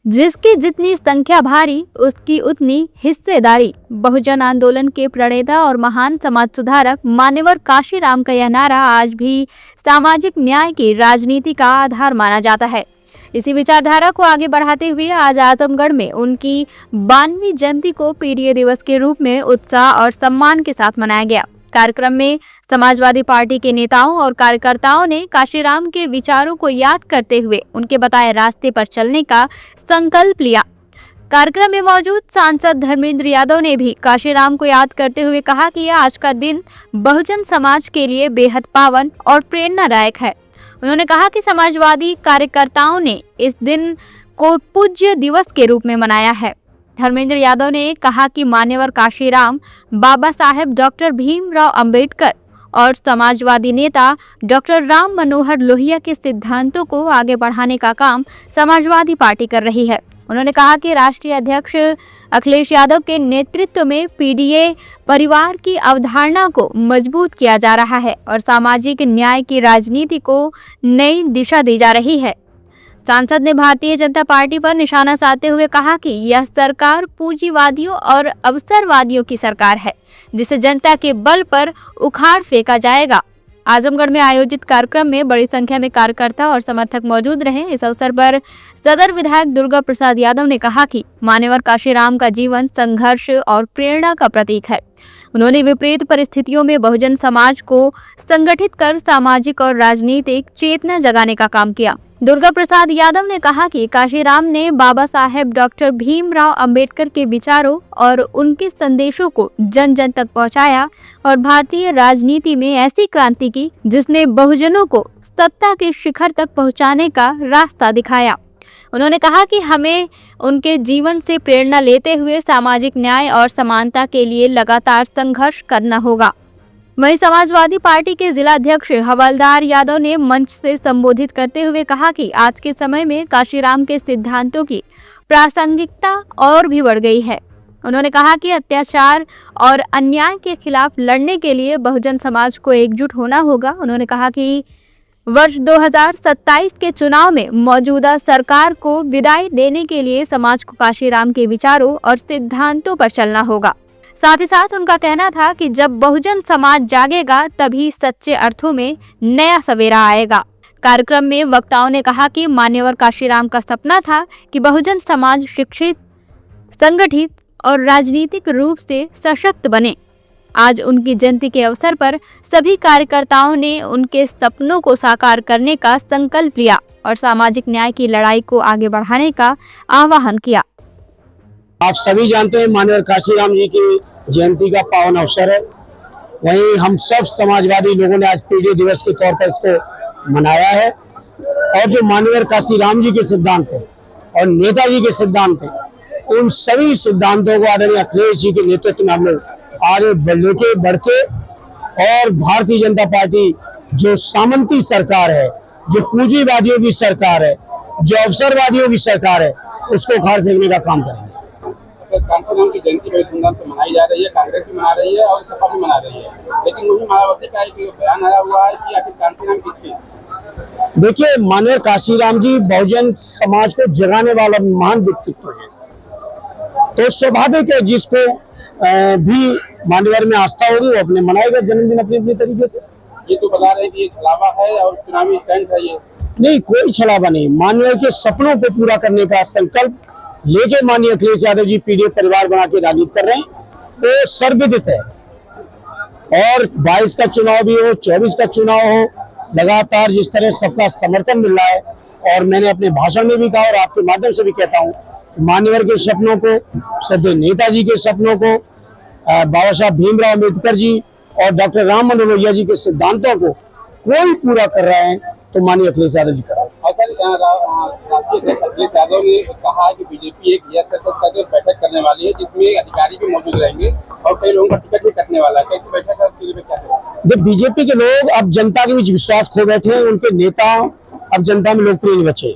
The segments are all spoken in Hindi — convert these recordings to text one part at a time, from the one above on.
जिसकी जितनी संख्या भारी उसकी उतनी हिस्सेदारी। बहुजन आंदोलन के प्रणेता और महान समाज सुधारक मान्यवर काशीराम का यह नारा आज भी सामाजिक न्याय की राजनीति का आधार माना जाता है। इसी विचारधारा को आगे बढ़ाते हुए आज आजमगढ़ में उनकी 92वीं जयंती को पीडीए दिवस के रूप में उत्साह और सम्मान के साथ मनाया गया। कार्यक्रम में समाजवादी पार्टी के नेताओं और कार्यकर्ताओं ने काशीराम के विचारों को याद करते हुए उनके बताए रास्ते पर चलने का संकल्प लिया। कार्यक्रम में मौजूद सांसद धर्मेंद्र यादव ने भी काशीराम को याद करते हुए कहा कि आज का दिन बहुजन समाज के लिए बेहद पावन और प्रेरणादायक है। उन्होंने कहा कि समाजवादी कार्यकर्ताओं ने इस दिन को पूज्य दिवस के रूप में मनाया है। धर्मेंद्र यादव ने कहा कि मान्यवर काशीराम बाबा साहेब डॉक्टर भीमराव अंबेडकर और समाजवादी नेता डॉक्टर राम मनोहर लोहिया के सिद्धांतों को आगे बढ़ाने का काम समाजवादी पार्टी कर रही है। उन्होंने कहा कि राष्ट्रीय अध्यक्ष अखिलेश यादव के नेतृत्व में पीडीए परिवार की अवधारणा को मजबूत किया जा रहा है और सामाजिक न्याय की राजनीति को नई दिशा दी जा रही है। सांसद ने भारतीय जनता पार्टी पर निशाना साधते हुए कहा कि यह सरकार पूंजीवादियों और अवसरवादियों की सरकार है, जिसे जनता के बल पर उखाड़ फेंका जाएगा। आजमगढ़ में आयोजित कार्यक्रम में बड़ी संख्या में कार्यकर्ता और समर्थक मौजूद रहे। इस अवसर पर सदर विधायक दुर्गा प्रसाद यादव ने कहा कि मान्यवर काशीराम का जीवन संघर्ष और प्रेरणा का प्रतीक है। उन्होंने विपरीत परिस्थितियों में बहुजन समाज को संगठित कर सामाजिक और राजनीतिक चेतना जगाने का काम किया। दुर्गा प्रसाद यादव ने कहा कि काशीराम ने बाबा साहेब डॉक्टर भीमराव अंबेडकर के विचारों और उनके संदेशों को जन जन तक पहुंचाया और भारतीय राजनीति में ऐसी क्रांति की जिसने बहुजनों को सत्ता के शिखर तक पहुंचाने का रास्ता दिखाया। उन्होंने कहा कि हमें उनके जीवन से प्रेरणा लेते हुए सामाजिक न्याय और समानता के लिए लगातार संघर्ष करना होगा। वहीं समाजवादी पार्टी के जिला अध्यक्ष हवलदार यादव ने मंच से संबोधित करते हुए कहा कि आज के समय में काशीराम के सिद्धांतों की प्रासंगिकता और भी बढ़ गई है। उन्होंने कहा कि अत्याचार और अन्याय के खिलाफ लड़ने के लिए बहुजन समाज को एकजुट होना होगा। उन्होंने कहा कि वर्ष 2027 के चुनाव में मौजूदा सरकार को विदाई देने के लिए समाज को काशीराम के विचारों और सिद्धांतों पर चलना होगा। साथ ही साथ उनका कहना था कि जब बहुजन समाज जागेगा तभी सच्चे अर्थों में नया सवेरा आएगा। कार्यक्रम में वक्ताओं ने कहा कि मान्यवर काशीराम का सपना था कि बहुजन समाज शिक्षित, संगठित और राजनीतिक रूप से सशक्त बने। आज उनकी जयंती के अवसर पर सभी कार्यकर्ताओं ने उनके सपनों को साकार करने का संकल्प लिया और सामाजिक न्याय की लड़ाई को आगे बढ़ाने का आह्वान किया। आप सभी जानते हैं मान्यवर काशीराम जी की जयंती का पावन अवसर है। वहीं हम सब समाजवादी लोगों ने आज पीडीए दिवस के तौर पर इसको मनाया है और जो मान्यवर काशीराम जी के सिद्धांत हैं और नेताजी के सिद्धांत हैं, उन सभी सिद्धांतों को आदरणीय अखिलेश जी के नेतृत्व में हम लोग आगे बढ़ के और भारतीय जनता पार्टी जो सामंती सरकार है, जो पूंजीवादियों की सरकार है, जो अवसरवादियों की सरकार है, उसको उखाड़ फेंकने का काम करेंगे। काशीराम की जयंती बड़ी धूमधाम से मनाई जा रही है, कांग्रेस भी मना रही है और सपा भी मना रही है, लेकिन वही मायावती का एक बयान आया हुआ है कि आखिर काशीराम किसकी। देखिए, मान्यवर काशीराम जी बहुजन समाज को जगाने वाला महान व्यक्तित्व है, तो स्वाभाविक है जिसको भी मान्यवर में आस्था होगी वो अपने मनाएगा जन्मदिन अपने अपने तरीके से। ये तो बता रहे हैं कि ये छलावा है और चुनावी स्टैंड है। ये नहीं, कोई छलावा नहीं। मान्यवर के सपनों को पूरा करने का संकल्प लेके माननीय अखिलेश यादव जी पीडीए परिवार बना के राजनीति कर रहे हैं, तो सर्वविदित है। और 22 का चुनाव भी हो, 24 का चुनाव हो, लगातार जिस तरह सबका समर्थन मिल रहा है, और मैंने अपने भाषण में भी कहा और आपके माध्यम से भी कहता हूँ, मान्यवर के सपनों को, सदैव नेताजी के सपनों को, बाबा साहब भीमराव अम्बेडकर जी और डॉक्टर राम मनोहर लोहिया जी के सिद्धांतों को कोई पूरा कर रहा है तो माननीय अखिलेश यादव जी कर रहा है। राष्ट्रीय अध्यक्ष अखिलेश यादव ने कहा है कि बीजेपी एक करके बैठक करने वाली है जिसमें अधिकारी भी मौजूद रहेंगे और कई लोगों का टिकट भी कटने वाला है। कैसी बैठक है? बीजेपी के लोग अब जनता के बीच विश्वास खो बैठे हैं, उनके नेता अब जनता में लोकप्रिय नहीं बचे।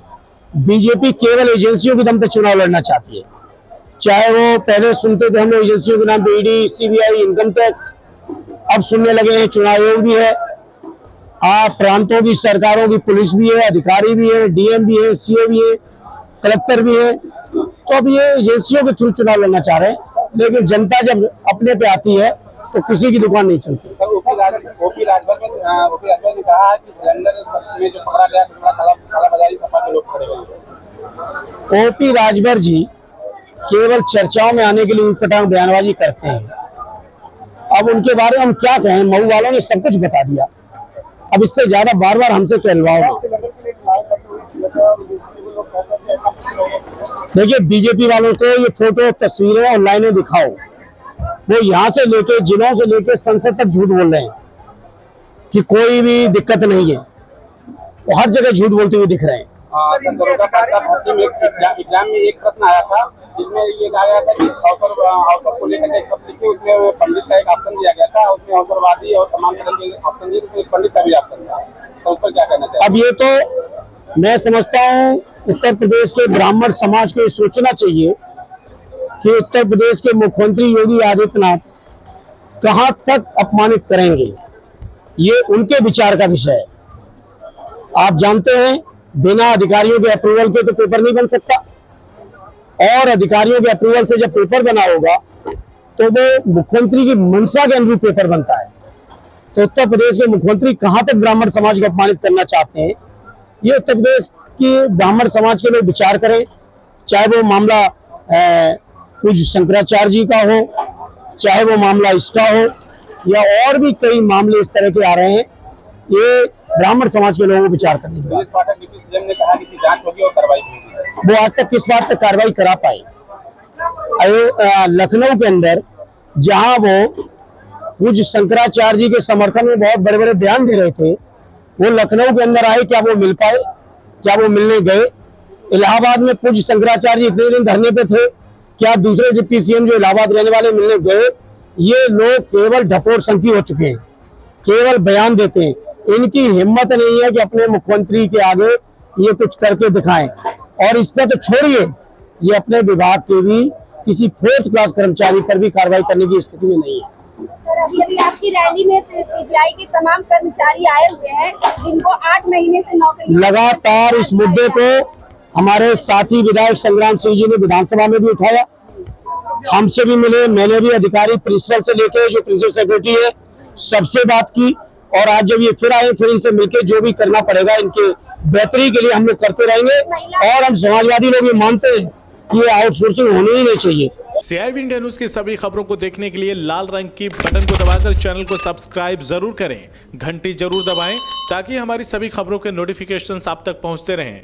बीजेपी केवल एजेंसियों के दम पे चुनाव लड़ना चाहती है, चाहे वो पहले सुनते थे हम लोग एजेंसियों के नाम पे ईडी, सीबीआई, इनकम टैक्स, अब सुनने लगे हैं चुनाव आयोग भी है, प्रांतों की सरकारों की पुलिस भी है, अधिकारी भी है, डीएम भी है, सीओ भी है, कलेक्टर भी है। तो अब ये एजेंसियों के थ्रू चुनाव लड़ना चाह रहे हैं, लेकिन जनता जब अपने पे आती है तो किसी की दुकान नहीं चलती। सर ओपी राजभर ने कहा है कि सिलेंडर में जो पकड़ा गया कालाबाजारी सपा के लोग करे गए। ओपी राजभर जी केवल चर्चाओं में आने के लिए उटपटांग बयानबाजी करते हैं। अब उनके बारे में हम क्या कहें, मऊ वालों ने सब कुछ बता दिया, अब इससे ज्यादा बार बार हमसे कहलवाओ। देखिए बीजेपी वालों को ये फोटो तस्वीरें और लाइनें दिखाओ, वो यहाँ से लेके जिलों से लेके संसद तक झूठ बोल रहे हैं कि कोई भी दिक्कत नहीं है, वो हर जगह झूठ बोलते हुए दिख रहे हैं। एग्जाम में एक प्रश्न आया था जिसमें ये कहा गया था कि अवसर को लेकर सब लिखे, उसमें पंडित का एक ऑप्शन दिया गया था, उसमें अवसरवादी और तमाम तरह के ऑप्शन दिए, उसमें पंडित का भी ऑप्शन था, तो उस पर क्या कहना चाहिए? अब ये तो मैं समझता हूँ उत्तर प्रदेश के ब्राह्मण समाज को ये सोचना चाहिए कि उत्तर प्रदेश के मुख्यमंत्री योगी आदित्यनाथ कहां तक अपमानित करेंगे, ये उनके विचार का विषय है। आप जानते हैं बिना अधिकारियों के अप्रूवल के तो पेपर नहीं बन सकता, और अधिकारियों के अप्रूवल से जब पेपर बना होगा तो वो मुख्यमंत्री की मंशा के अनुरूप पेपर बनता है। तो उत्तर प्रदेश के मुख्यमंत्री कहां तक ब्राह्मण समाज को अपमानित करना चाहते हैं, ये उत्तर प्रदेश के ब्राह्मण समाज के लोग विचार करें। चाहे वो मामला पूज्य शंकराचार्य जी का हो, चाहे वो मामला इसका हो, या और भी कई मामले इस तरह के आ रहे हैं, ये ब्राह्मण समाज के लोगों को विचार करने की बात। पाठक डिप्टी सीएम ने कहा कि जांच होगी और कार्रवाई होगी। वो आज तक किस बात पर कार्रवाई करा पाए? लखनऊ के अंदर जहां वो पूज्य शंकराचार्य जी के समर्थन में बहुत बड़े बड़े बयान दे रहे थे, वो लखनऊ के अंदर आए, क्या वो मिल पाए? क्या वो मिलने गए? इलाहाबाद में पूज्य शंकराचार्य जी इतने दिन धरने पे थे, क्या दूसरे डिप्टी सीएम जो इलाहाबाद रहने वाले मिलने गए? ये लोग केवल ढपोर संखी हो चुके हैं, केवल बयान देते हैं, इनकी हिम्मत नहीं है कि अपने मुख्यमंत्री के आगे ये कुछ करके दिखाएं। और इस पर तो छोड़िए, ये अपने विभाग के भी किसी 4th क्लास कर्मचारी पर भी कार्रवाई करने की स्थिति में नहीं है। सर अभी आपकी रैली में पीजीआई के तमाम कर्मचारी आए हुए हैं जिनको 8 महीने से नौकरी। लगातार इस मुद्दे को हमारे साथी विधायक संग्राम सिंह जी ने विधानसभा में भी उठाया, हमसे भी मिले, मैंने भी अधिकारी प्रिंसिपल से लेके जो प्रिंसिपल सेक्रेटरी है सबसे बात की, और आज जब ये फिर आए फिर इनसे मिलकर जो भी करना पड़ेगा इनके बेहतरी के लिए हम लोग करते रहेंगे। और हम समाजवादी लोग ये मानते हैं कि ये आउटसोर्सिंग होनी ही नहीं चाहिए। CIB इंडिया न्यूज की सभी खबरों को देखने के लिए लाल रंग की बटन को दबाकर चैनल को सब्सक्राइब जरूर करें, घंटी जरूर दबाएं ताकि हमारी सभी खबरों के नोटिफिकेशन आप तक पहुंचते रहें।